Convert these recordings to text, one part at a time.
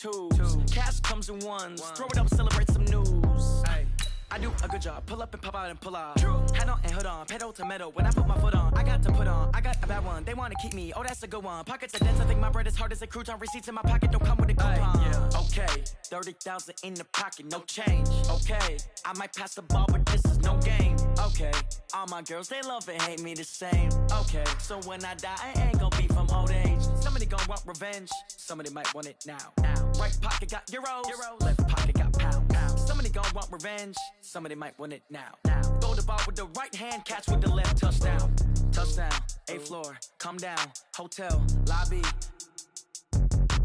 twos. Cash comes in ones. Throw it up, celebrate some news. Ay. I do a good job. Pull up and pop out and pull out. Head on and hood on. Pedal to metal. When I put my foot on, I got to put on. I got a bad one. They want to keep me. Oh, that's a good one. Pockets are dense. I think my bread is hard as a crouton. Receipts in my pocket don't come with a coupon. Yeah. Okay. 30,000 in the pocket. No change. Okay. I might pass the ball, but this is no game. Okay. All my girls, they love and hate me the same. Okay. So when I die, I ain't gonna be from old age. Somebody gonna want revenge. Somebody might want it now. Right pocket got euros. Left pocket got pounds. Somebody gonna want revenge. Somebody might want it now. Throw the ball with the right hand, catch with the left. Touchdown. Touchdown. 8th floor. Come down. Hotel. Lobby.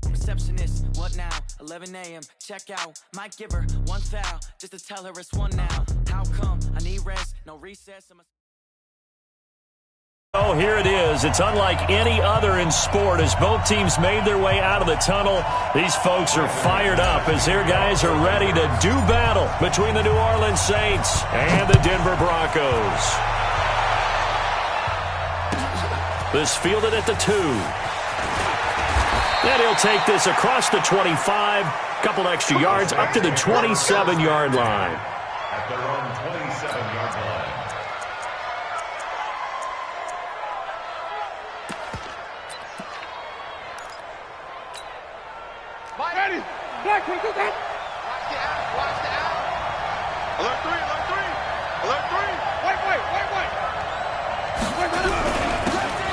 Receptionist. What now? 11 a.m. Check out. Might give her one foul just to tell her it's one now. How come? I need rest. No recess. Oh, here it is. It's unlike any other in sport as both teams made their way out of the tunnel. These folks are fired up as their guys are ready to do battle between the New Orleans Saints and the Denver Broncos. This fielded at the 2. And he'll take this across the 25. Couple extra yards up to the 27-yard line. At their own 27-yard line. Black, can you do that? Watch the out. Alert 3, alert 3.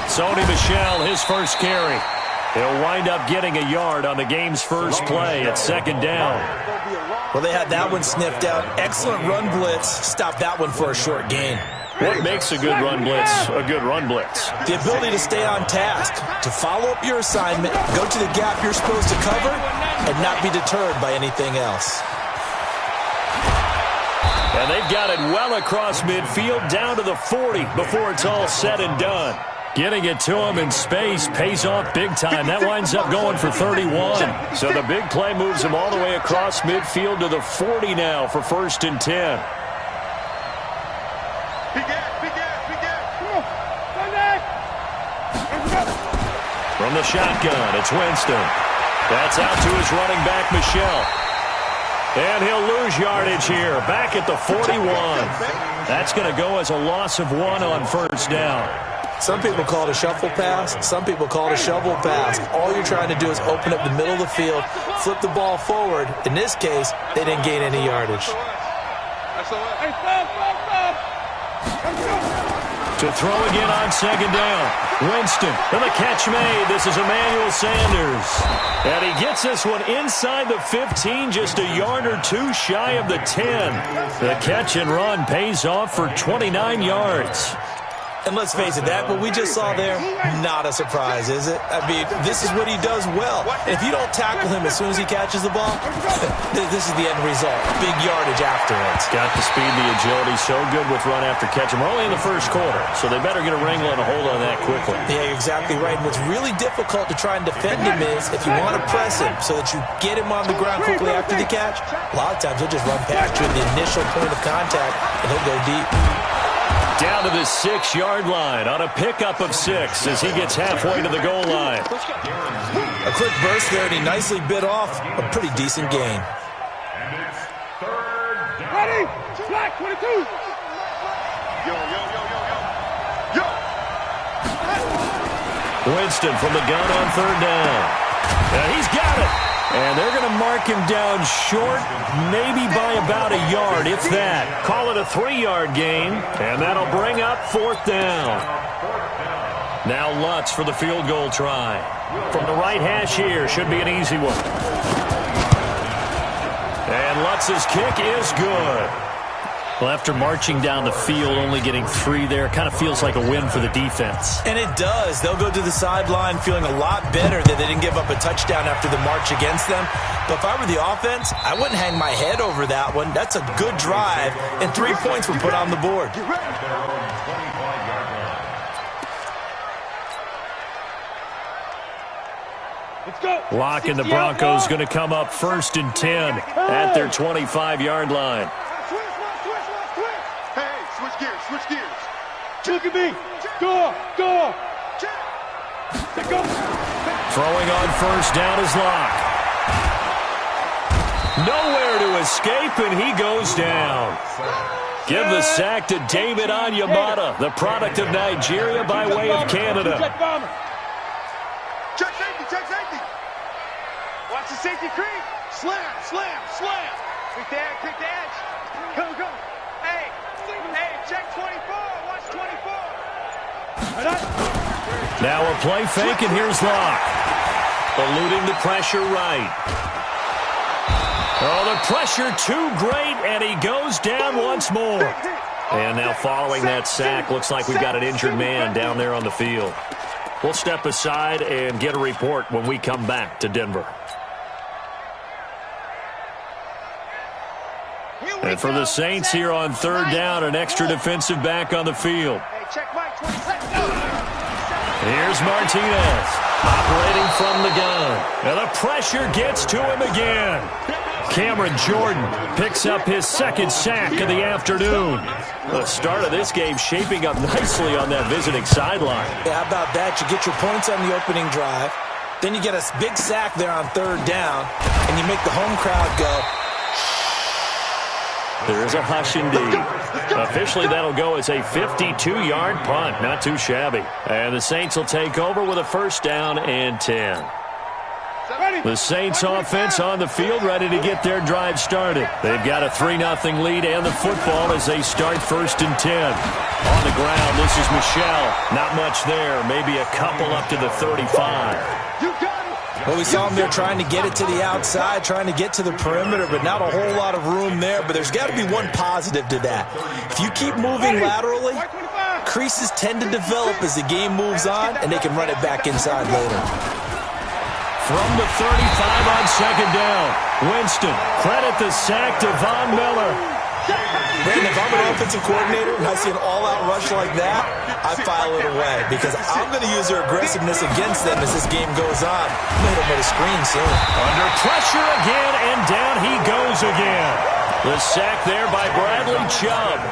Sony Michel, his first carry. He'll wind up getting a yard on the game's first play at 2nd down. Well, they had that one sniffed out. Excellent run blitz. Stopped that one for a short gain. What makes a good run blitz a good run blitz? The ability to stay on task, to follow up your assignment, go to the gap you're supposed to cover, and not be deterred by anything else. And they've got it well across midfield down to the 40 before it's all said and done. Getting it to him in space pays off big time. That winds up going for 31. So the big play moves him all the way across midfield to the 40 now for 1st and 10. From the shotgun, it's Winston. That's out to his running back, Michel. And he'll lose yardage here, back at the 41. That's going to go as a loss of 1 on 1st down. Some people call it a shuffle pass. Some people call it a shovel pass. All you're trying to do is open up the middle of the field, flip the ball forward. In this case, they didn't gain any yardage. To throw again on 2nd down. Winston, and the catch made. This is Emmanuel Sanders. And he gets this one inside the 15, just a yard or 2 shy of the 10. The catch and run pays off for 29 yards. And let's face it, that what we just saw there, not a surprise, is it? I mean, this is what he does well. And if you don't tackle him as soon as he catches the ball, this is the end result. Big yardage afterwards. Got the speed, the agility, so good with run after catch. We're only in the 1st quarter, so they better get a wrangle and a hold on that quickly. Yeah, you're exactly right. And what's really difficult to try and defend him is if you want to press him so that you get him on the ground quickly after the catch, a lot of times he'll just run past you at the initial point of contact, and he'll go deep. Down to the 6-yard line on a pickup of 6 as he gets halfway to the goal line. A quick burst there, and he nicely bit off a pretty decent gain. Ready? Black, 22. Yo. Winston from the gun on 3rd down. And he's got it. And they're going to mark him down short, maybe by about a yard, if that. Call it a 3-yard gain, and that'll bring up 4th down. Now Lutz for the field goal try. From the right hash here, should be an easy one. And Lutz's kick is good. Well, after marching down the field, only getting 3 there, kind of feels like a win for the defense. And it does. They'll go to the sideline feeling a lot better that they didn't give up a touchdown after the march against them. But if I were the offense, I wouldn't hang my head over that one. That's a good drive, and 3 points were put on the board. Lock and the Broncos going to come up 1st and 10 at their 25-yard line. Switch gears. Look at me. Go. Throwing on 1st down is Locke. Nowhere to escape, and he goes down. Give the sack to David Onyemata, the product of Nigeria by way of Canada. Check safety, check safety. Watch the safety creep. Slam, slam, slam. Quick the edge. Go, go. Hey, check 24. Watch 24. Now a play fake, and here's Locke. Eluding the pressure right. Oh, the pressure too great, and he goes down once more. And now following that sack, looks like we've got an injured man down there on the field. We'll step aside and get a report when we come back to Denver. And for the Saints here on third down, an extra defensive back on the field. Here's Martinez, operating from the gun. And the pressure gets to him again. Cameron Jordan picks up his second sack of the afternoon. The start of this game shaping up nicely on that visiting sideline. Yeah, how about that? You get your points on the opening drive. Then you get a big sack there on third down. And you make the home crowd go. There is a hush indeed. Officially, that'll go as a 52-yard punt. Not too shabby. And the Saints will take over with a first down and 10. The Saints offense on the field, ready to get their drive started. They've got a 3-0 lead and the football as they start first and 10. On the ground, this is Michel. Not much there. Maybe a couple up to the 35. Well, we saw him there trying to get it to the outside, trying to get to the perimeter, but not a whole lot of room there. But there's got to be one positive to that. If you keep moving laterally, creases tend to develop as the game moves on, and they can run it back inside later. From the 35 on second down, Winston, credit the sack to Von Miller. Brandon, if I'm an offensive coordinator and I see an all-out rush like that, I file it away because I'm going to use their aggressiveness against them as this game goes on. I'm going to hit them with a screen soon. Under pressure again, and down he goes again. The sack there by Bradley Chubb.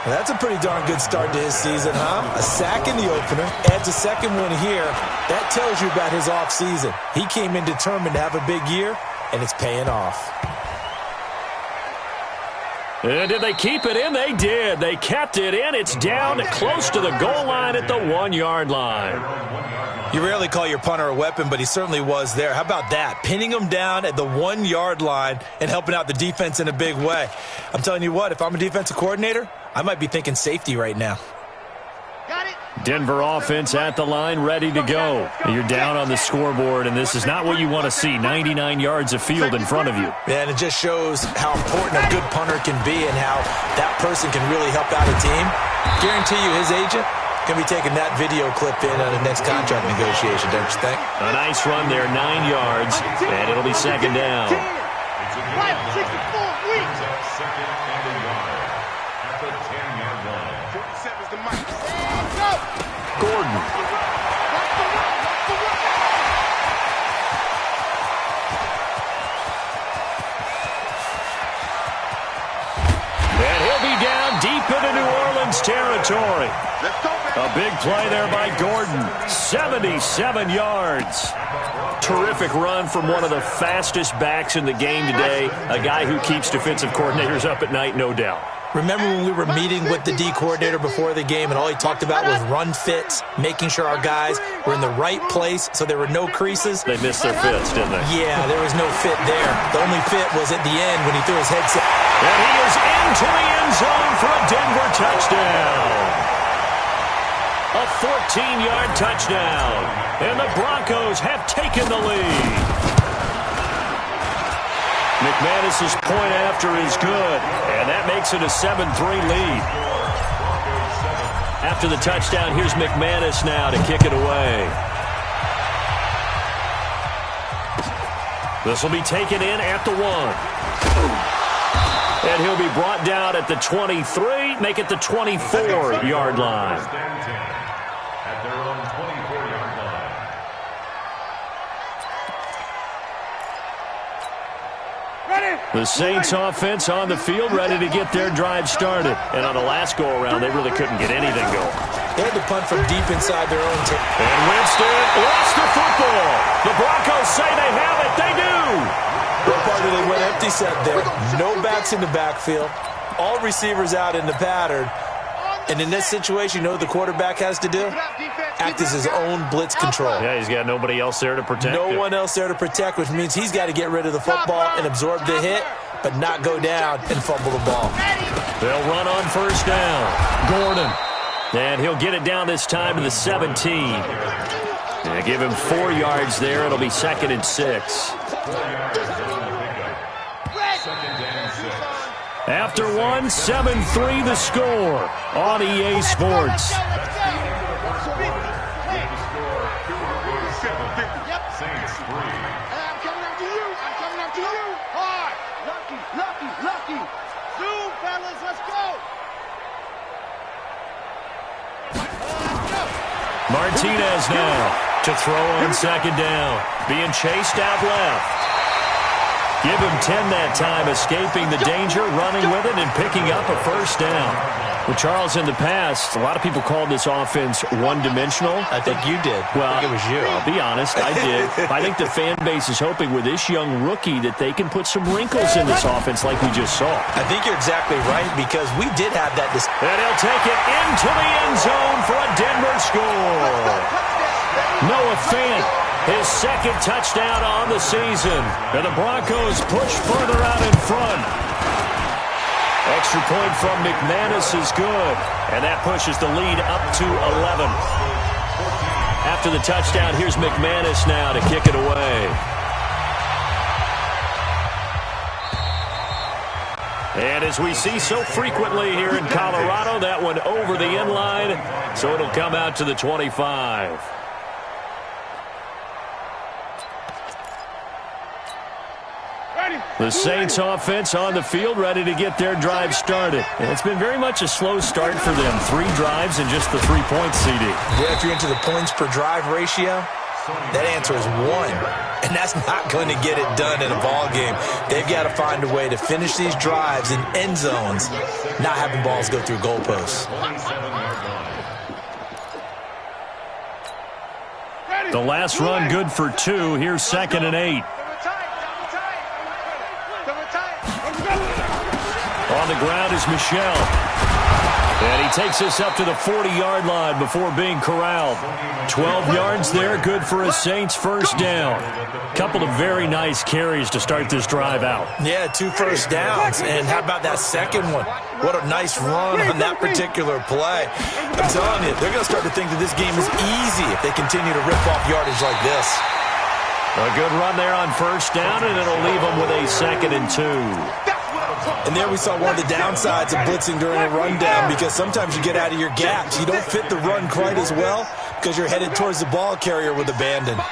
Well, that's a pretty darn good start to his season, huh? A sack in the opener, adds a second one here. That tells you about his offseason. He came in determined to have a big year, and it's paying off. And did they keep it in? They did. They kept it in. It's down close to the goal line at the 1-yard line. You rarely call your punter a weapon, but he certainly was there. How about that? Pinning him down at the 1-yard line and helping out the defense in a big way. I'm telling you what, if I'm a defensive coordinator, I might be thinking safety right now. Denver offense at the line, ready to go. You're down on the scoreboard, and this is not what you want to see. 99 yards of field in front of you. Yeah, and it just shows how important a good punter can be and how that person can really help out a team. Guarantee you his agent can be taking that video clip in on the next contract negotiation, don't you think? A nice run there, 9 yards, and it'll be second down. 64 weeks. Second and a yard at the 10-yard line. 47 is the mic. Gordon. And he'll be down deep into New Orleans territory. A big play there by Gordon. 77 yards. Terrific run from one of the fastest backs in the game today. A guy who keeps defensive coordinators up at night, no doubt. Remember when we were meeting with the D coordinator before the game and all he talked about was run fits, making sure our guys were in the right place so there were no creases? They missed their fits, didn't they? Yeah, there was no fit there. The only fit was at the end when he threw his headset. And he is into the end zone for a Denver touchdown. A 14-yard touchdown. And the Broncos have taken the lead. McManus's point after is good, and that makes it a 7-3 lead. After the touchdown, here's McManus now to kick it away. This will be taken in at the 1. And he'll be brought down at the 23, make it the 24-yard line. At their own 24-yard line. The Saints offense on the field, ready to get their drive started. And on the last go-around, they really couldn't get anything going. They had to punt from deep inside their own team. And Winston lost the football. The Broncos say they have it. They do. Well, that they went empty set there. No backs in the backfield. All receivers out in the pattern. And in this situation, you know what the quarterback has to do? Act as his own blitz control. Yeah, he's got nobody else there to protect him. No one else there to protect, which means he's got to get rid of the football and absorb the hit, but not go down and fumble the ball. They'll run on first down. Gordon. And he'll get it down this time to the 17. And give him 4 yards there. It'll be 2nd and 6. After 1, 7-3 the score on EA Sports. Martinez now to throw on 2nd down. Being chased out left. Give him 10 that time, escaping the danger, running with it, and picking up a first down. Well, Charles, in the past, a lot of people called this offense one-dimensional. I think you did. Well, I think it was you. I'll be honest, I did. I think the fan base is hoping with this young rookie that they can put some wrinkles in this offense like we just saw. I think you're exactly right because we did have that. And he'll take it into the end zone for a Denver score. Noah Fant, his 2nd touchdown on the season. And the Broncos push further out in front. Extra point from McManus is good. And that pushes the lead up to 11. After the touchdown, here's McManus now to kick it away. And as we see so frequently here in Colorado, that one over the end line. So it'll come out to the 25. The Saints offense on the field, ready to get their drive started. And it's been very much a slow start for them. 3 drives and just the 3 points, CD. Yeah, if you're into the points per drive ratio, that answer is 1. And that's not going to get it done in a ball game. They've got to find a way to finish these drives in end zones, not having balls go through goalposts. The last run good for 2. Here's 2nd and 8. On the ground is Michel. And he takes us up to the 40-yard line before being corralled. 12 yards there, good for a Saints first down. Couple of very nice carries to start this drive out. Yeah, 2 first downs. And how about that second one? What a nice run on that particular play. I'm telling you, they're going to start to think that this game is easy if they continue to rip off yardage like this. A good run there on first down, and it'll leave them with a 2nd and 2. And there we saw one of the downsides of blitzing during a rundown because sometimes you get out of your gaps. You don't fit the run quite as well because you're headed towards the ball carrier with abandon. On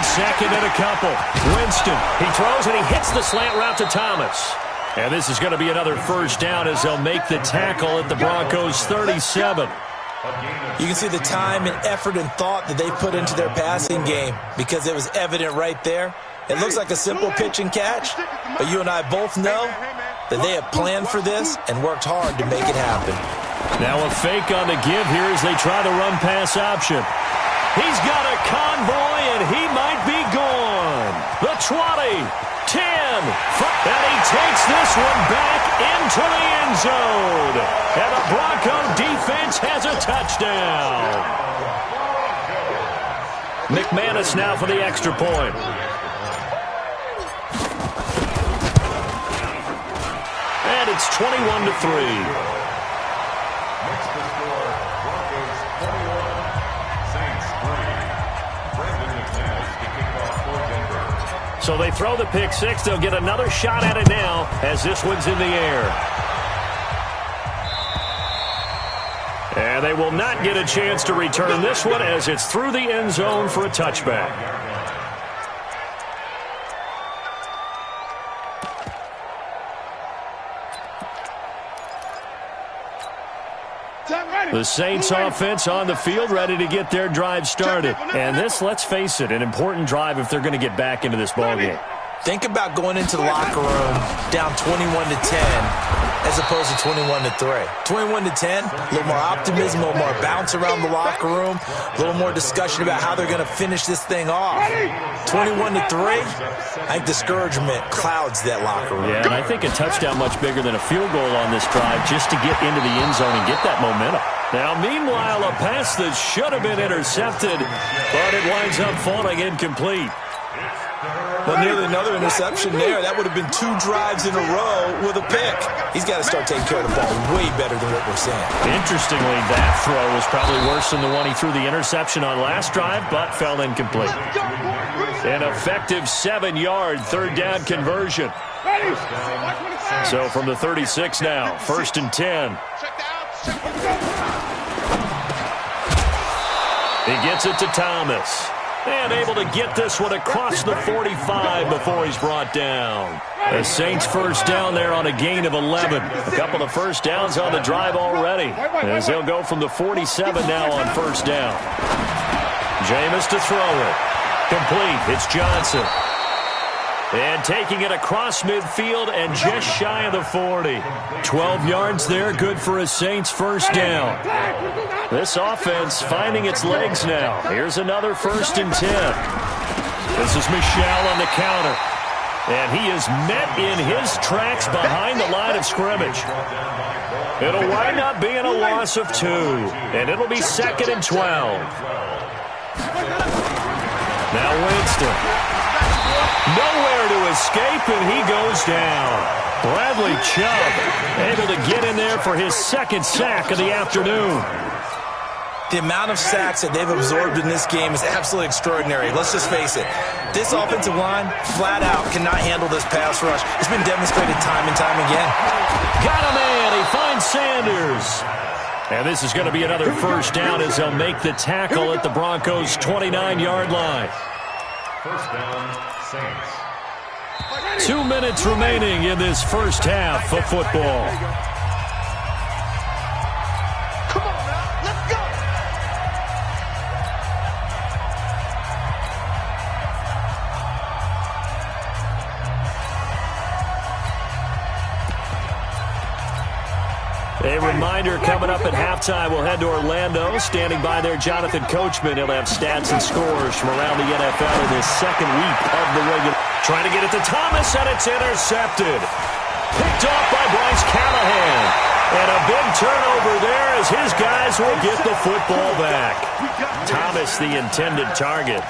2nd and a couple. Winston, he throws and he hits the slant route to Thomas. And this is going to be another first down as they'll make the tackle at the Broncos 37. You can see the time and effort and thought that they put into their passing game because it was evident right there. It looks like a simple pitch and catch, but you and I both know that they have planned for this and worked hard to make it happen. Now a fake on the give here as they try the run-pass option. He's got a convoy, and he might be gone. The 20, 10, and he takes this one back into the end zone. And the Bronco defense has a touchdown. McManus now for the extra point. And it's 21-3. So they throw the pick six. They'll get another shot at it now as this one's in the air. And they will not get a chance to return this one as it's through the end zone for a touchback. The Saints offense on the field ready to get their drive started. And this, let's face it, an important drive if they're going to get back into this ballgame. Think about going into the locker room down 21-10 as opposed to 21-3. 21-10, a little more optimism, a little more bounce around the locker room, a little more discussion about how they're going to finish this thing off. 21-3, I think discouragement clouds that locker room. Yeah, and I think a touchdown much bigger than a field goal on this drive just to get into the end zone and get that momentum. Now, meanwhile, a pass that should have been intercepted, but it winds up falling incomplete. Well, nearly another interception there. That would have been 2 drives in a row with a pick. He's got to start taking care of the ball way better than what we're seeing. Interestingly, that throw was probably worse than the one he threw the interception on last drive, but fell incomplete. An effective 7-yard third-down conversion. So from the 36 now, 1st and 10. He gets it to Thomas. And able to get this one across the 45 before he's brought down. The Saints first down there on a gain of 11. A couple of first downs on the drive already, as they'll go from the 47 now on first down. Jameis to throw it. Complete. It's Johnson. And taking it across midfield and just shy of the 40. 12 yards there, good for a Saints first down. This offense finding its legs now. Here's another 1st and 10. This is Michel on the counter. And he is met in his tracks behind the line of scrimmage. It'll wind up being a loss of 2. And it'll be 2nd and 12. Now Winston. Nowhere to escape, and he goes down. Bradley Chubb able to get in there for his 2nd sack of the afternoon. The amount of sacks that they've absorbed in this game is absolutely extraordinary. Let's just face it. This offensive line, flat out, cannot handle this pass rush. It's been demonstrated time and time again. Got a man. He finds Sanders. And this is going to be another first down as they'll make the tackle at the Broncos' 29-yard line. First down, Saints. 2 minutes remaining in this first half of football. Come on now, let's go. A reminder coming up at halftime, we'll head to Orlando. Standing by there, Jonathan Coachman. He'll have stats and scores from around the NFL in this 2nd week of the regular. Trying to get it to Thomas, and it's intercepted. Picked off by Bryce Callahan. And a big turnover there as his guys will get the football back. Thomas, the intended target.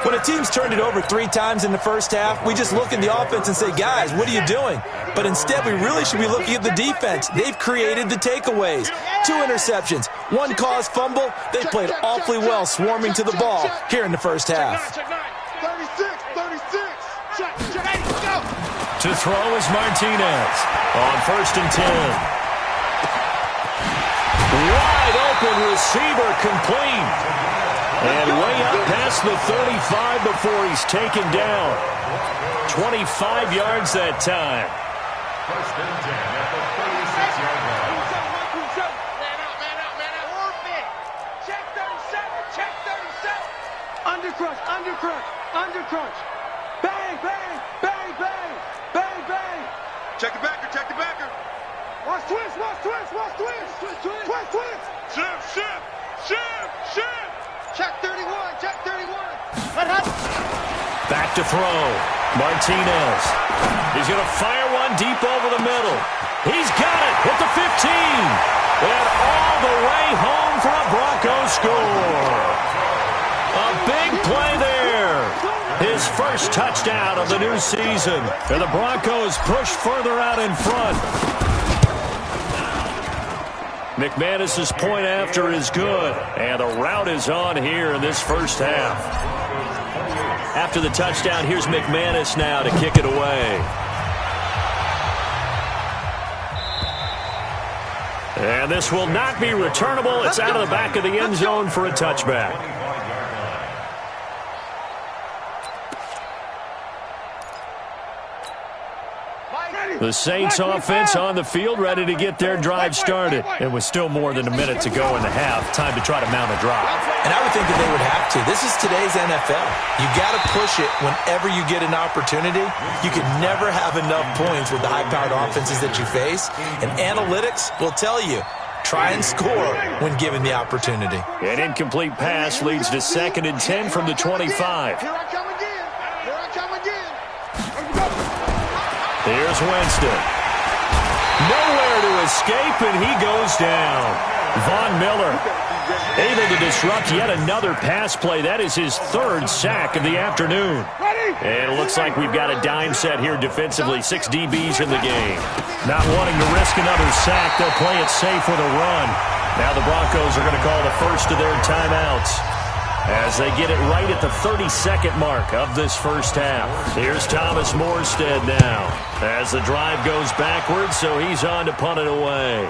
When a team's turned it over 3 times in the first half, we just look at the offense and say, guys, what are you doing? But instead, we really should be looking at the defense. They've created the takeaways. 2 interceptions, 1 caused fumble. They played awfully well swarming to the ball here in the first half. 36. To throw is Martinez on 1st and 10. Wide open receiver complete. And way up past the 35 before he's taken down. 25 yards that time. First and 10 at the 36-yard line. Man out. Orbit. Check 37. Undercrunch. Bang. Check the backer. Watch twist. Shift. Check 31. Back to throw. Martinez. He's going to fire one deep over the middle. He's got it at the 15. And all the way home for a Broncos score. A big play there. His first touchdown of the new season. And the Broncos push further out in front. McManus's point after is good, and the route is on here in this first half. After the touchdown, here's McManus now to kick it away. And this will not be returnable. It's out of the back of the end zone for a touchback. The Saints offense on the field, ready to get their drive started. And with still more than a minute to go in the half, time to try to mount a drive. And I would think that they would have to. This is today's NFL. You got to push it whenever you get an opportunity. You can never have enough points with the high-powered offenses that you face. And analytics will tell you, try and score when given the opportunity. An incomplete pass leads to 2nd and 10 from the 25. Here I come again. Here I come again. Here's Winston. Nowhere to escape, and he goes down. Von Miller able to disrupt yet another pass play. That is his 3rd sack of the afternoon. And it looks like we've got a dime set here defensively. 6 DBs in the game. Not wanting to risk another sack, they'll play it safe with a run. Now the Broncos are going to call the first of their timeouts as they get it right at the 32nd mark of this first half. Here's Thomas Morstead now as the drive goes backwards, so he's on to punt it away.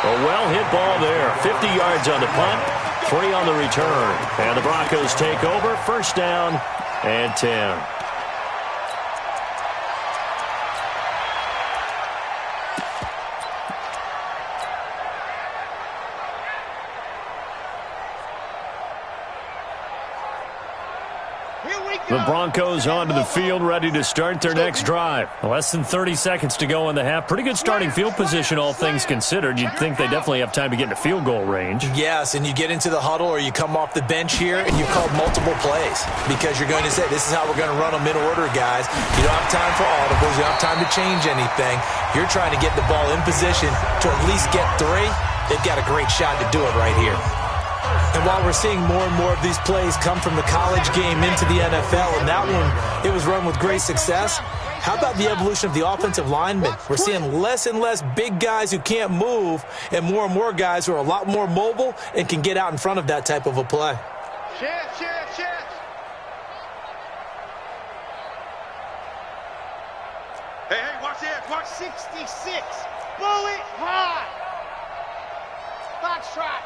A well-hit ball there. 50 yards on the punt, 3 on the return. And the Broncos take over, 1st down and 10. The Broncos onto the field, ready to start their next drive. Less than 30 seconds to go in the half. Pretty good starting field position, all things considered. You'd think they definitely have time to get into field goal range. Yes, and you get into the huddle or you come off the bench here and you've called multiple plays because you're going to say, this is how we're going to run them in order, guys. You don't have time for audibles. You don't have time to change anything. You're trying to get the ball in position to at least get 3. They've got a great shot to do it right here. And while we're seeing more and more of these plays come from the college game into the NFL, and that one, it was run with great success, how about the evolution of the offensive linemen? We're seeing less and less big guys who can't move and more guys who are a lot more mobile and can get out in front of that type of a play. Chance. Hey, watch this. Watch 66. Bullet high. Foxtrot.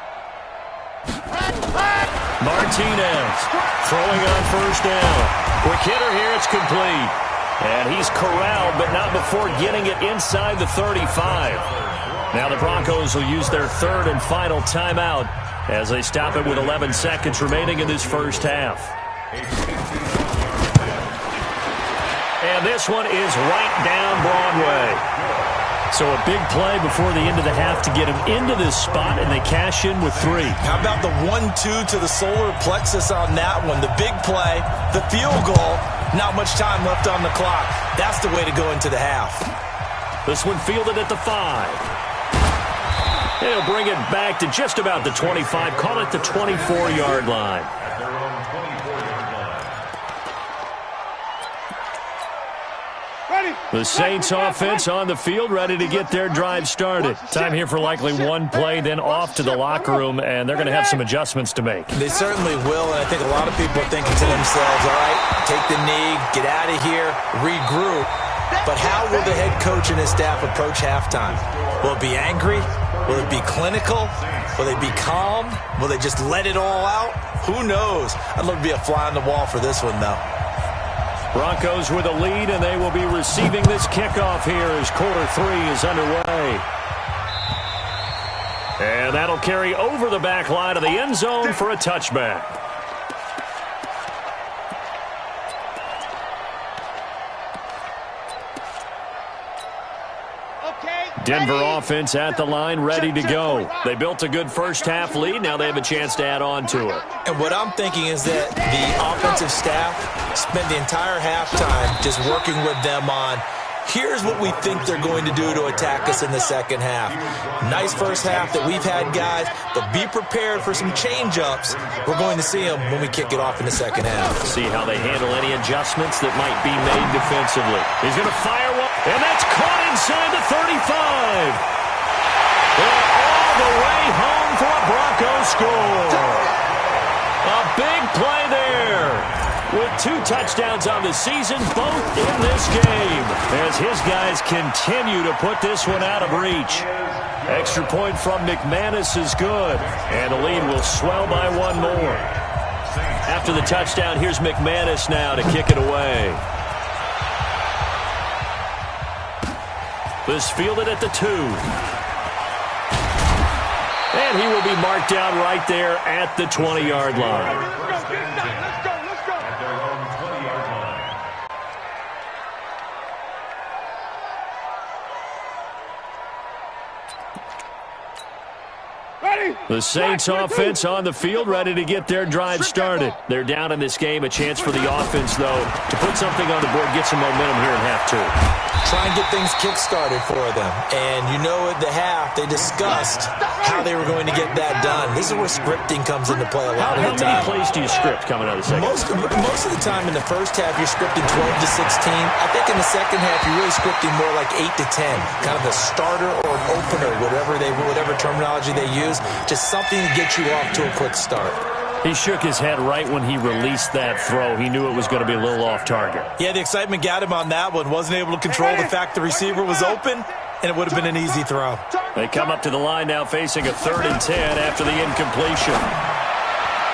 Martinez throwing on 1st down. Quick hitter here, it's complete. And he's corralled, but not before getting it inside the 35. Now the Broncos will use their 3rd and final timeout as they stop it with 11 seconds remaining in this first half. And this one is right down Broadway. So a big play before the end of the half to get him into this spot, and they cash in with 3. How about the 1-2 to the solar plexus on that one? The big play, the field goal, not much time left on the clock. That's the way to go into the half. This one fielded at the 5. He'll bring it back to just about the 25. Call it the 24-yard line. The Saints offense on the field, ready to get their drive started. Time here for likely one play, then off to the locker room, and they're going to have some adjustments to make. They certainly will, and I think a lot of people are thinking to themselves, all right, take the knee, get out of here, regroup. But how will the head coach and his staff approach halftime? Will it be angry? Will it be clinical? Will they be calm? Will they just let it all out? Who knows? I'd love to be a fly on the wall for this one, though. Broncos with a lead, and they will be receiving this kickoff here as quarter 3 is underway. And that'll carry over the back line of the end zone for a touchback. Denver offense at the line, ready to go. They built a good first half lead. Now they have a chance to add on to it. And what I'm thinking is that the offensive staff spent the entire halftime just working with them on, here's what we think they're going to do to attack us in the second half. Nice first half that we've had, guys, but be prepared for some change-ups. We're going to see them when we kick it off in the second half. See how they handle any adjustments that might be made defensively. He's going to fire one, and that's caught inside the 35. They're all the way home for a Broncos score. A big play there. With 2 touchdowns on the season, both in this game, as his guys continue to put this one out of reach. Extra point from McManus is good, and the lead will swell by 1 more. After the touchdown, here's McManus now to kick it away. This fielded at the 2. And he will be marked down right there at the 20-yard line. Let's go. At their own 20-yard line. The Saints offense on the field, ready to get their drive started. They're down in this game. A chance for the offense, though, to put something on the board, get some momentum here in half 2. Try and get things kick-started for them. And you know at the half, they discussed how they were going to get that done. This is where scripting comes into play a lot of the time. How many plays do you script coming out of the second? Most of the time in the first half, you're scripting 12 to 16. I think in the second half, you're really scripting more like 8 to 10. Kind of a starter or an opener, whatever terminology they use. Just something to get you off to a quick start. He shook his head right when he released that throw. He knew it was going to be a little off target. Yeah, the excitement got him on that one. Wasn't able to control the fact the receiver was open, and it would have been an easy throw. They come up to the line now facing a 3rd and 10 after the incompletion.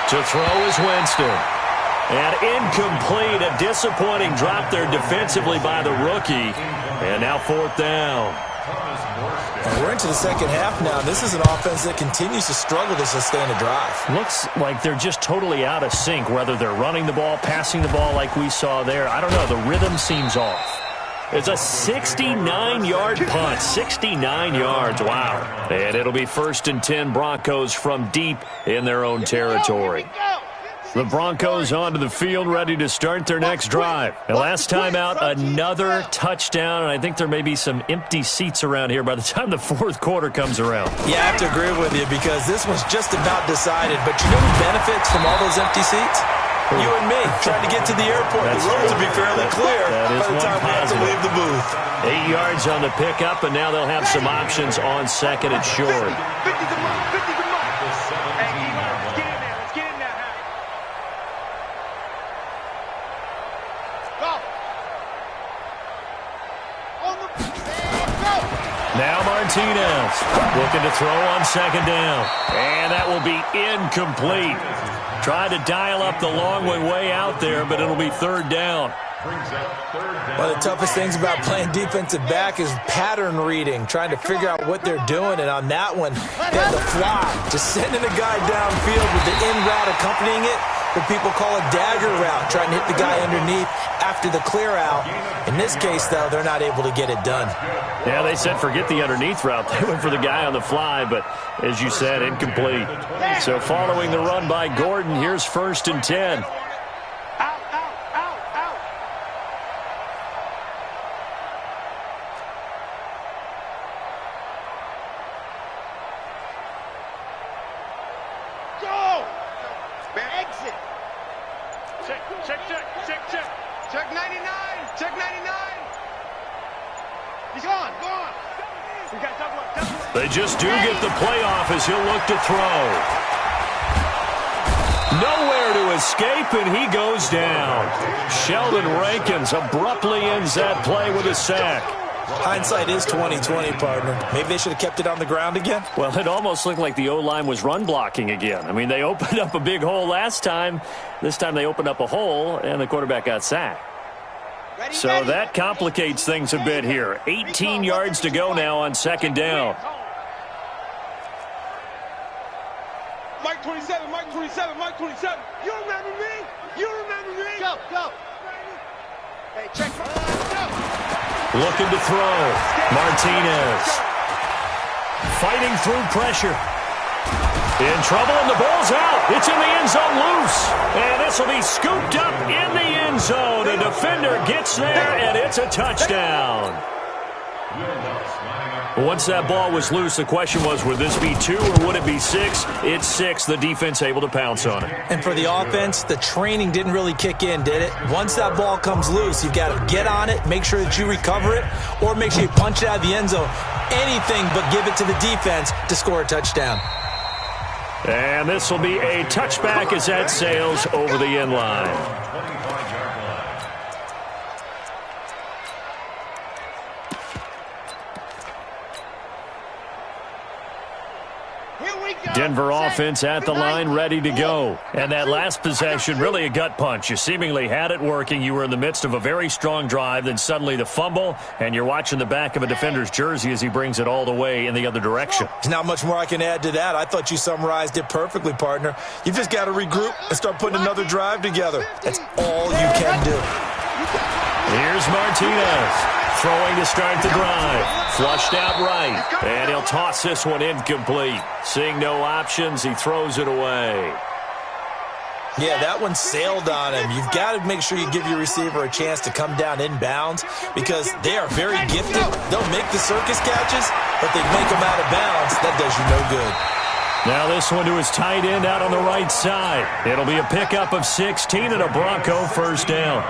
To throw is Winston. And incomplete. A disappointing drop there defensively by the rookie. And now 4th down. We're into the second half now. This is an offense that continues to struggle to sustain a drive. Looks like they're just totally out of sync, whether they're running the ball, passing the ball like we saw there. I don't know. The rhythm seems off. It's a 69-yard punt. 69 yards. Wow. And it'll be 1st and 10 Broncos from deep in their own territory. The Broncos onto the field, ready to start their next drive. And last time out, another touchdown, and I think there may be some empty seats around here by the time the 4th quarter comes around. Yeah, I have to agree with you because this one's just about decided. But you know who benefits from all those empty seats? You and me, trying to get to the airport. The roads will be fairly clear by the time we have to leave the booth. 8 yards on the pickup, and now they'll have some options on 2nd and short. 50 to mark. Hey, let's get in there. Let's get in there. Go. Now Martinez looking to throw on 2nd down. And that will be incomplete. Tried to dial up the long way out there, but it'll be 3rd down. One of the toughest things about playing defensive back is pattern reading, trying to figure out what they're doing. And on that one, they had the fly, just sending a guy downfield with the in route accompanying it, what people call a dagger route, trying to hit the guy underneath after the clear out. In this case, though, they're not able to get it done. Yeah, they said forget the underneath route. They went for the guy on the fly, but as you said, incomplete. So following the run by Gordon, here's 1st and 10. Check 99. Check 99. He's gone. We got double up. They just do get the playoff as he'll look to throw. Nowhere to escape, and he goes down. Sheldon Rankins abruptly ends that play with a sack. Hindsight is 20/20, partner. Maybe they should have kept it on the ground again. Well, it almost looked like the O-line was run blocking again. I mean, they opened up a big hole last time. This time they opened up a hole, and the quarterback got sacked. So that complicates things a bit here. 18 yards to go now on 2nd down. Mike 27, Mike 27, Mike 27. You remember me? You remember me? Go. Hey, check. Go. Looking to throw. Martinez. Fighting through pressure. In trouble, and the ball's out. It's in the end zone loose. And this will be scooped up in the end zone. The defender gets there, and it's a touchdown. Once that ball was loose, the question was, would this be 2 or would it be 6? It's 6. The defense able to pounce on it. And for the offense, the training didn't really kick in, did it? Once that ball comes loose, you've got to get on it, make sure that you recover it, or make sure you punch it out of the end zone. Anything but give it to the defense to score a touchdown. And this will be a touchback as that sails over the end line. Here we go. Denver offense at the line, ready to go. And that last possession, really a gut punch. You seemingly had it working. You were in the midst of a very strong drive, then suddenly the fumble, and you're watching the back of a defender's jersey as he brings it all the way in the other direction. Not much more I can add to that. I thought you summarized it perfectly, partner. You've just got to regroup and start putting another drive together. That's all you can do. Here's Martinez. Throwing to start the drive. Flushed out right. And he'll toss this one incomplete. Seeing no options, he throws it away. Yeah, that one sailed on him. You've got to make sure you give your receiver a chance to come down inbounds because they are very gifted. They'll make the circus catches, but they make them out of bounds. That does you no good. Now this one to his tight end out on the right side. It'll be a pickup of 16 and a Bronco first down.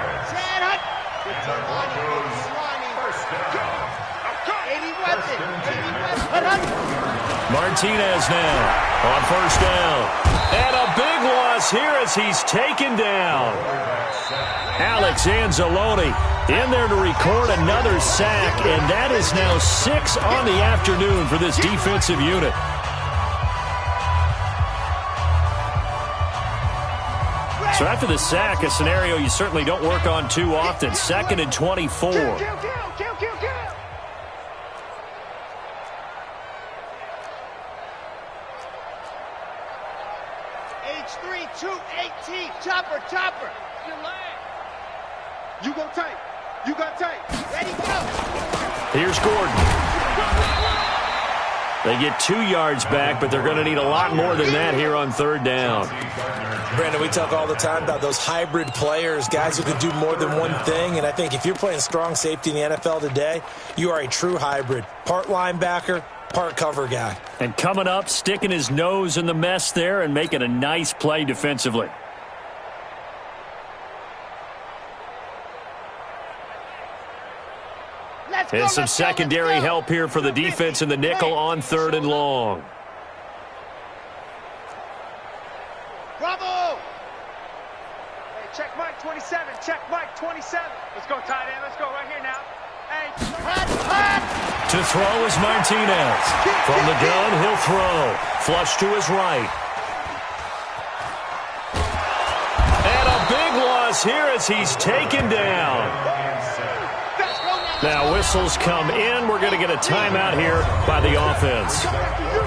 Martinez now on first down. And a big loss here as he's taken down. Alex Anzalone in there to record another sack, and that is now 6 on the afternoon for this defensive unit. So after the sack, a scenario you certainly don't work on too often. 2nd and 24. Chopper. You go tight. You got tight. Ready, go. Here's Gordon. They get 2 yards back, but they're going to need a lot more than that here on 3rd down. Brandon, we talk all the time about those hybrid players, guys who can do more than one thing. And I think if you're playing strong safety in the NFL today, you are a true hybrid. Part linebacker, part cover guy. And coming up, sticking his nose in the mess there and making a nice play defensively. And some secondary help here for the defense in the nickel on 3rd and long. Bravo! Hey, check Mike 27. Check Mike 27. Let's go, tight end. Let's go right here now. Hey, to throw is Martinez. From the gun, he'll throw. Flush to his right. And a big loss here as he's taken down. Now whistles come in. We're going to get a timeout here by the offense.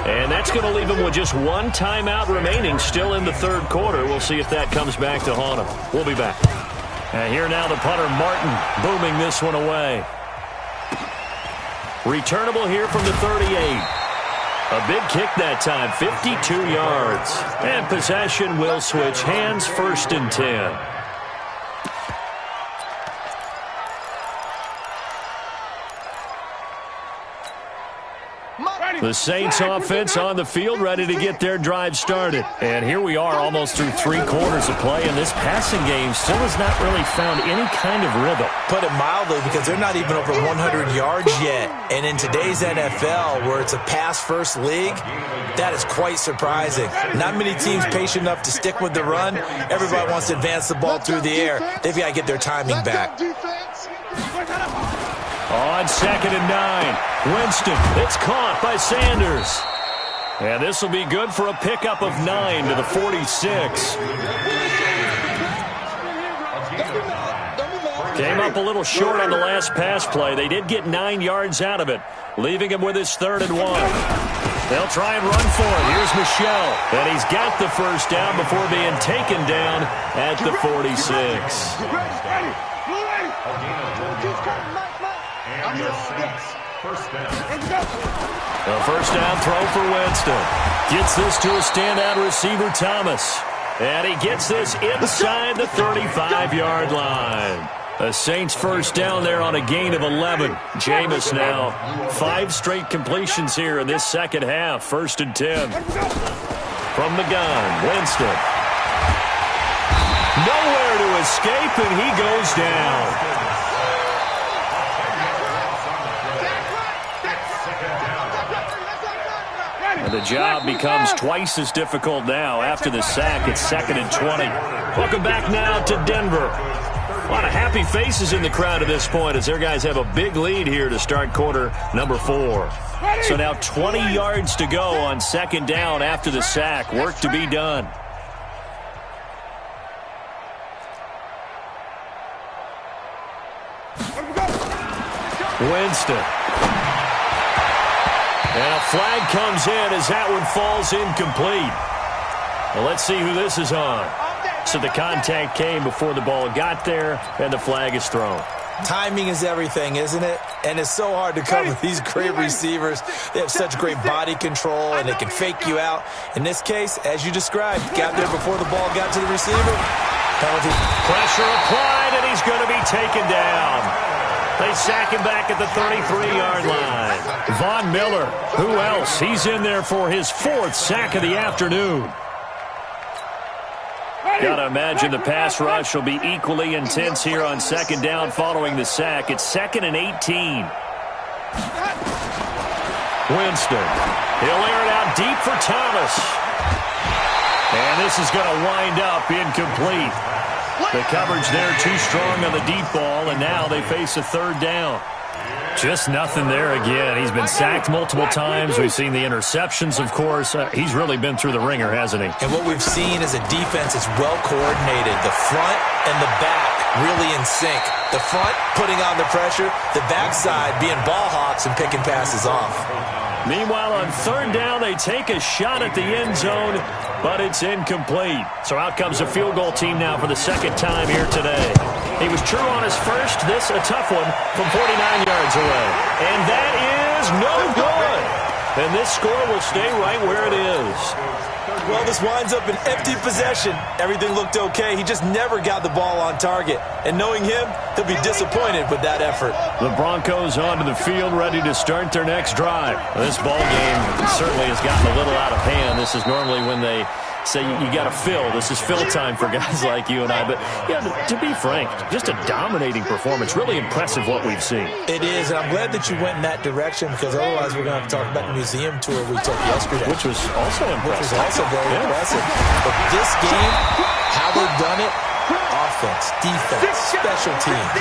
And that's going to leave them with just 1 timeout remaining still in the 3rd quarter. We'll see if that comes back to haunt them. We'll be back. And here now the punter, Martin, booming this one away. Returnable here from the 38. A big kick that time, 52 yards. And possession will switch hands, 1st and 10. The Saints offense on the field ready to get their drive started. And here we are almost through 3 quarters of play, and this passing game still has not really found any kind of rhythm. Put it mildly, because they're not even over 100 yards yet. And in today's NFL, where it's a pass-first league, that is quite surprising. Not many teams patient enough to stick with the run. Everybody wants to advance the ball through the air. They've got to get their timing back. On 2nd and 9, Winston, it's caught by Sanders. And this will be good for a pickup of 9 to the 46. Came up a little short on the last pass play. They did get 9 yards out of it, leaving him with his 3rd and 1. They'll try and run for it. Here's Michelle, and he's got the first down before being taken down at the 46. A first down throw for Winston. Gets this to a standout receiver, Thomas. And he gets this inside the 35-yard line. A Saints first down there on a gain of 11. Jameis now 5 straight completions here in this second half. 1st and 10. From the gun, Winston. Nowhere to escape, and he goes down. And the job becomes twice as difficult now after the sack. It's 2nd and 20. Welcome back now to Denver. A lot of happy faces in the crowd at this point as their guys have a big lead here to start quarter number 4. So now 20 yards to go on second down after the sack. Work to be done. Winston. And a flag comes in as that one falls incomplete. Well, let's see who this is on. So the contact came before the ball got there, and the flag is thrown. Timing is everything, isn't it? And it's so hard to cover these great receivers. They have such great body control, and they can fake you out. In this case, as you described, got there before the ball got to the receiver. Penalty. Pressure applied, and he's going to be taken down. They sack him back at the 33-yard line. Von Miller, who else? He's in there for his 4th sack of the afternoon. Got to imagine the pass rush will be equally intense here on second down following the sack. It's 2nd and 18. Winston. He'll air it out deep for Thomas. And this is going to wind up incomplete. The coverage there too strong on the deep ball, and now they face a 3rd down. Just nothing there again. He's been sacked multiple times. We've seen the interceptions, of course. He's really been through the ringer, hasn't he? And what we've seen is a defense that's well coordinated. The front and the back really in sync. The front putting on the pressure, the backside being ball hawks and picking passes off. Meanwhile, on 3rd down, they take a shot at the end zone, but it's incomplete. So out comes a field goal team now for the 2nd time here today. He was true on his first. This a tough one from 49 yards away. And that is no good. And this score will stay right where it is. Well, this winds up an empty possession. Everything looked okay. He just never got the ball on target. And knowing him, he'll be disappointed with that effort. The Broncos onto the field, ready to start their next drive. This ball game certainly has gotten a little out of hand. This is normally when they say you got to fill. This is fill time for guys like you and I. But, yeah, to be frank, just a dominating performance. Really impressive what we've seen. It is, and I'm glad that you went in that direction because otherwise we're going to have to talk about the museum tour we took yesterday. Which was also impressive. Which was also very impressive. But this game, how they've done it, offense, defense, special teams,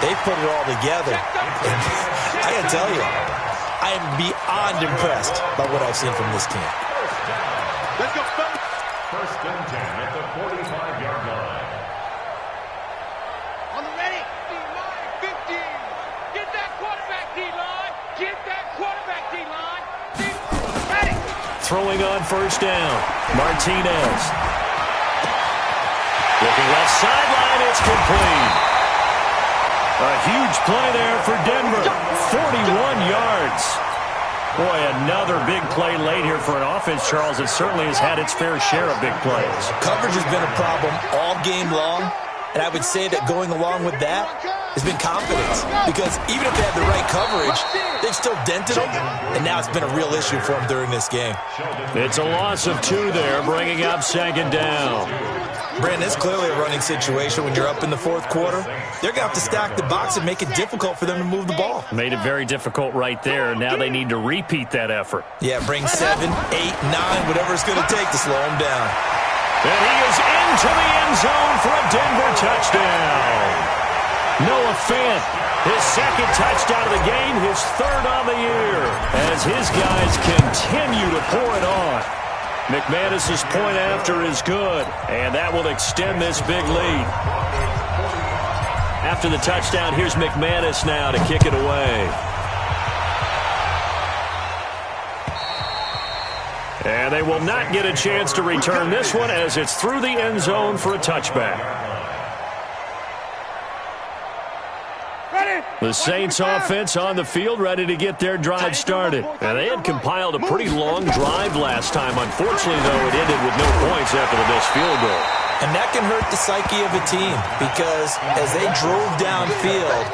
they put it all together. And I got to tell you, I am beyond impressed by what I've seen from this team. Let's go, fellas. 1st and 10 at the 45-yard line. On the ready. D-line, 15. Get that quarterback, D-line. Get that quarterback, D-line. Ready. Throwing on 1st down. Martinez. Looking left sideline. It's complete. A huge play there for Denver. 41 yards. Boy, another big play late here for an offense, Charles. It certainly has had its fair share of big plays. Coverage has been a problem all game long, and I would say that going along with that has been confidence. Because even if they had the right coverage, they've still dented them, and now it's been a real issue for them during this game. It's a loss of 2 there, bringing up 2nd down. Brandon, it's clearly a running situation when you're up in the 4th quarter. They're going to have to stack the box and make it difficult for them to move the ball. Made it very difficult right there. Now they need to repeat that effort. Yeah, bring 7, 8, 9, whatever it's going to take to slow them down. And he is into the end zone for a Denver touchdown. Noah Fant, his 2nd touchdown of the game, his 3rd on the year, as his guys continue to pour it on. McManus's point after is good, and that will extend this big lead. After the touchdown, here's McManus now to kick it away. And they will not get a chance to return this one as it's through the end zone for a touchback. The Saints offense on the field ready to get their drive started. And they had compiled a pretty long drive last time. Unfortunately, though, it ended with no points after the missed field goal. And that can hurt the psyche of a team because as they drove downfield,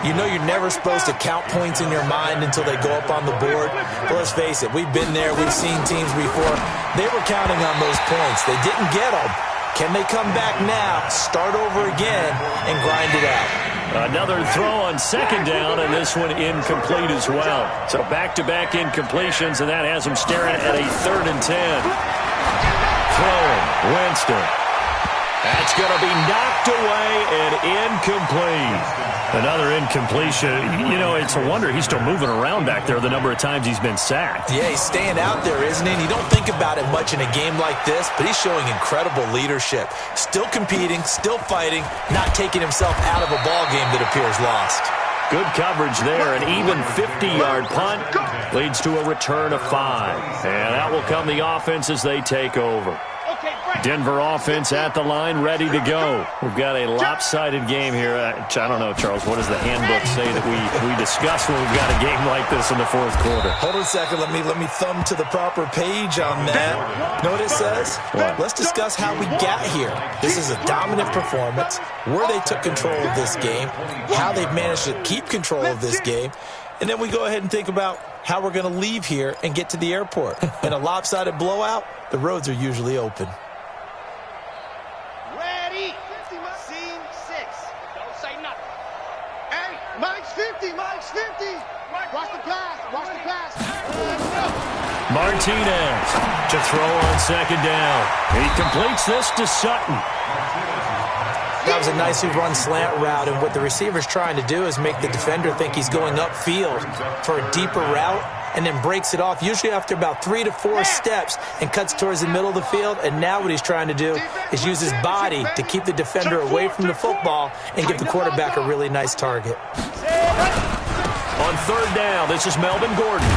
you know you're never supposed to count points in your mind until they go up on the board. But let's face it, we've been there. We've seen teams before. They were counting on those points. They didn't get them. Can they come back now, start over again, and grind it out? Another throw on 2nd down, and this one incomplete as well. So back-to-back incompletions, and that has them staring at a 3rd and 10. Throwing, Winston. That's going to be knocked away and incomplete. Another incompletion. You know, it's a wonder he's still moving around back there the number of times he's been sacked. Yeah, he's staying out there, isn't he? And you don't think about it much in a game like this, but he's showing incredible leadership. Still competing, still fighting, not taking himself out of a ball game that appears lost. Good coverage there. An even 50-yard punt leads to a return of 5. And that will come the offense as they take over. Denver offense at the line, ready to go. We've got a lopsided game here. I don't know, Charles, what does the handbook say that we discuss when we've got a game like this in the fourth quarter? Hold on a second. Let me thumb to the proper page on that. Know what it says? What? Let's discuss how we got here. This is a dominant performance, where they took control of this game, how they've managed to keep control of this game, and then we go ahead and think about how we're going to leave here and get to the airport. In a lopsided blowout, the roads are usually open. Ready? Scene 6. Don't say nothing. Hey, Mike's 50. Mike's 50. Watch the pass. Watch the pass. Martinez to throw on second down. He completes this to Sutton. That was a nicely run slant route, and what the receiver's trying to do is make the defender think he's going upfield for a deeper route, and then breaks it off, usually after about 3 to 4 steps, and cuts towards the middle of the field. And now what he's trying to do is use his body to keep the defender away from the football and give the quarterback a really nice target. On third down, this is Melvin Gordon.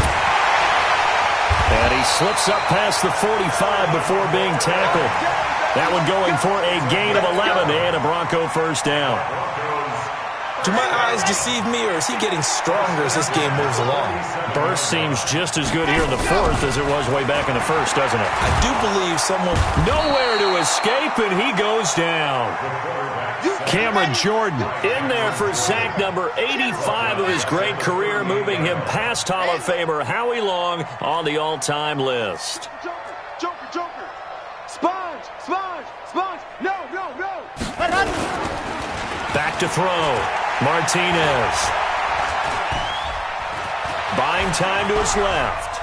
And he slips up past the 45 before being tackled. That one going for a gain of 11 and a Bronco first down. Do my eyes deceive me, or is he getting stronger as this game moves along? Burst seems just as good here in the fourth as it was way back in the first, doesn't it? I do believe someone... Nowhere to escape, and he goes down. Cameron Jordan in there for sack number 85 of his great career, moving him past Hall of Famer Howie Long on the all-time list. Joker. Sponge. No. Back to throw. Martinez. Buying time to his left.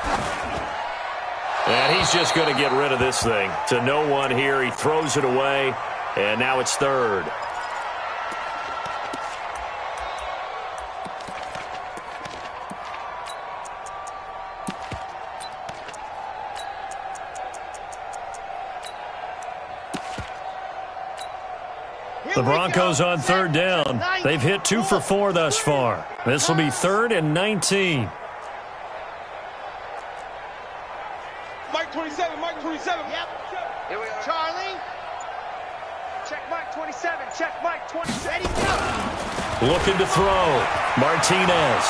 And he's just going to get rid of this thing. To no one here. He throws it away. And now it's third. The Broncos on third down. They've hit 2 for 4 thus far. This will be 3rd and 19. Mike 27. Yep. Here we are. Charlie. Check Mike 27. Check Mike 27. Ready, go. Looking to throw. Martinez.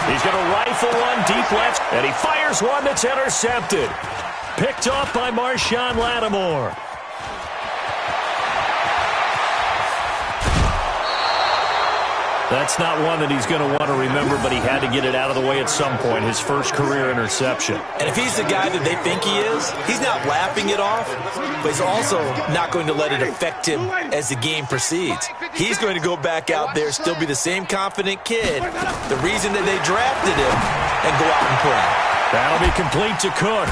He's going to rifle one deep left, and he fires one that's intercepted. Picked off by Marshawn Lattimore. That's not one that he's going to want to remember, but he had to get it out of the way at some point, his first career interception. And if he's the guy that they think he is, he's not laughing it off, but he's also not going to let it affect him as the game proceeds. He's going to go back out there, still be the same confident kid, the reason that they drafted him, and go out and play. That'll be complete to Cook.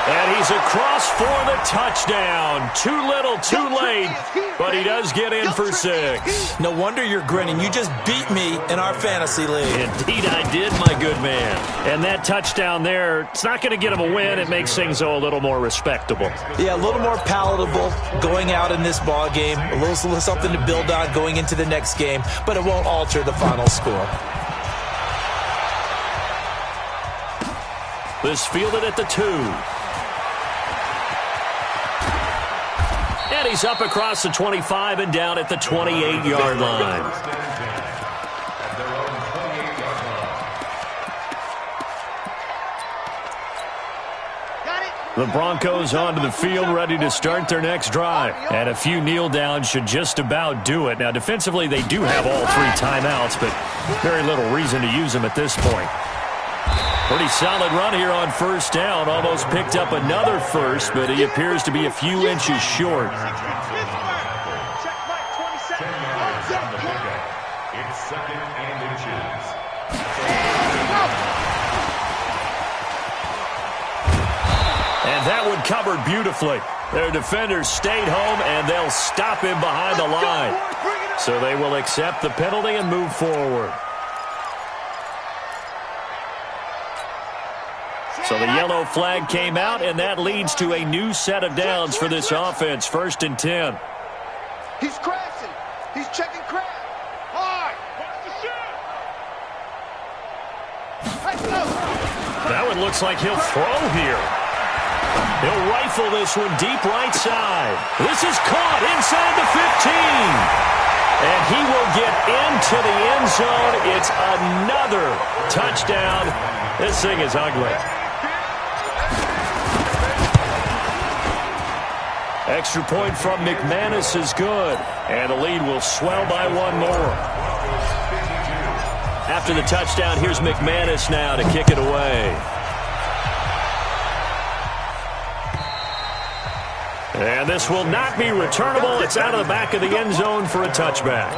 And he's across for the touchdown. Too little, too late, but he does get in for 6. No wonder you're grinning. You just beat me in our fantasy league. Indeed I did, my good man. And that touchdown there, it's not going to get him a win. It makes things a little more respectable. Yeah, a little more palatable going out in this ball game. A little something to build on going into the next game, but it won't alter the final score. This fielded at the 2. And he's up across the 25 and down at the 28-yard line. The Broncos onto the field, ready to start their next drive. And a few kneel downs should just about do it. Now, defensively, they do have all 3 timeouts, but very little reason to use them at this point. Pretty solid run here on first down. Almost picked up another first, but he appears to be a few inches short. It's 2nd and inches. And that one covered beautifully. Their defenders stayed home, and they'll stop him behind the line. So they will accept the penalty and move forward. So the yellow flag came out, and that leads to a new set of downs for this offense. 1st and 10. He's crashing. He's checking crash. Hard. Watch the shot. That one looks like he'll throw here. He'll rifle this one deep right side. This is caught inside the 15. And he will get into the end zone. It's another touchdown. This thing is ugly. Extra point from McManus is good. And the lead will swell by one more. After the touchdown, here's McManus now to kick it away. And this will not be returnable. It's out of the back of the end zone for a touchback.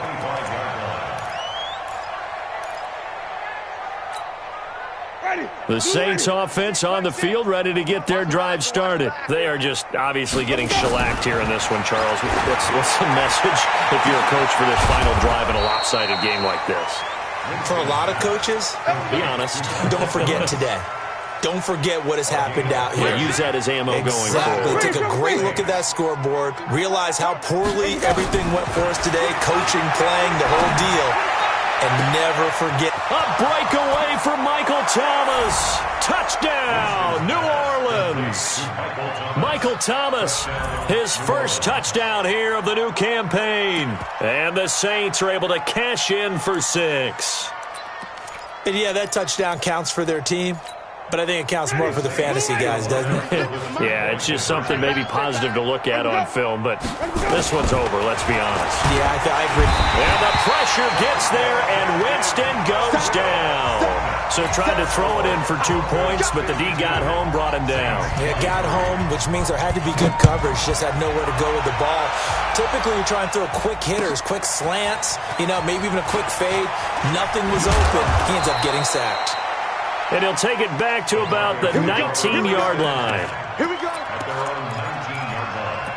The Saints offense on the field, ready to get their drive started. They are just obviously getting shellacked here in this one, Charles. What's the message if you're a coach for this final drive in a lopsided game like this? For a lot of coaches, be honest. Don't forget today. Don't forget what has happened out here. Yeah, use that as ammo going forward. Exactly. Take a great look at that scoreboard. Realize how poorly everything went for us today. Coaching, playing, the whole deal. And never forget. A breakaway for Michael Thomas. Touchdown, New Orleans. Michael Thomas, his first touchdown here of the new campaign. And the Saints are able to cash in for 6. And yeah, that touchdown counts for their team. But I think it counts more for the fantasy guys, doesn't it? Yeah, it's just something maybe positive to look at on film, but this one's over, let's be honest. Yeah, I agree. And the pressure gets there, and Winston goes down. So tried to throw it in for 2 points, but the D got home, brought him down. Yeah, got home, which means there had to be good coverage, just had nowhere to go with the ball. Typically, you try and throw quick hitters, quick slants, maybe even a quick fade. Nothing was open. He ends up getting sacked. And he'll take it back to about the 19-yard line. Here we go. At their own 19-yard line.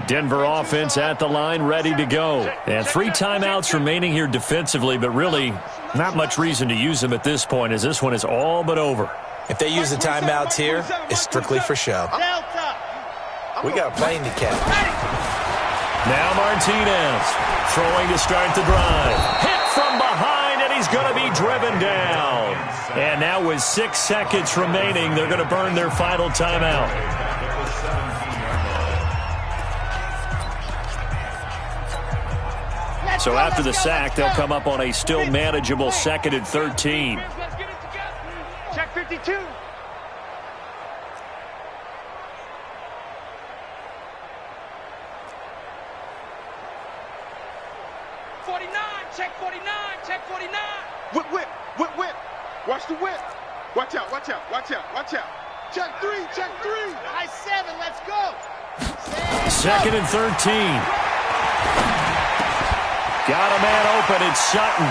Denver offense at the line, ready to go. And 3 timeouts remaining here defensively, but really not much reason to use them at this point, as this one is all but over. If they use the timeouts here, it's strictly for show. We got a plane to catch. Now Martinez throwing to start the drive. Hit from behind, and he's going to be driven down. And now with 6 seconds remaining, they're going to burn their final timeout. So after the sack, they'll come up on a still manageable 2nd and 13. Check 52. Check 49. Check 49. Whip. Watch the whip. Watch out. Check 3. High 7. Let's go. 2nd and 13. Got a man open, it's Sutton.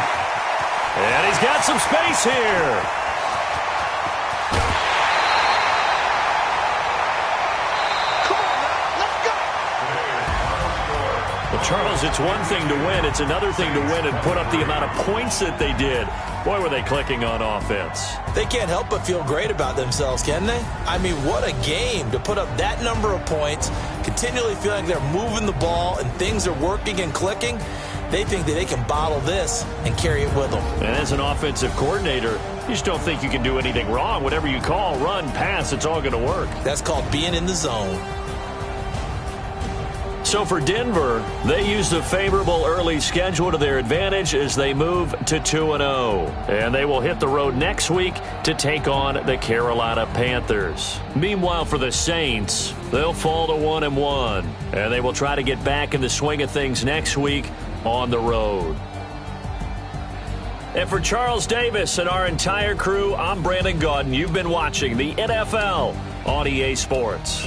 And he's got some space here. Come on now, let's go. Well, Charles, it's one thing to win. It's another thing to win and put up the amount of points that they did. Boy, were they clicking on offense. They can't help but feel great about themselves, can they? I mean, what a game to put up that number of points, continually feeling they're moving the ball and things are working and clicking. They think that they can bottle this and carry it with them. And as an offensive coordinator, you just don't think you can do anything wrong. Whatever you call, run, pass, it's all going to work. That's called being in the zone. So for Denver, they use the favorable early schedule to their advantage as they move to 2-0. And they will hit the road next week to take on the Carolina Panthers. Meanwhile, for the Saints, they'll fall to 1-1. And they will try to get back in the swing of things next week on the road. And for Charles Davis and our entire crew, I'm Brandon Gaudin. You've been watching the NFL on EA Sports.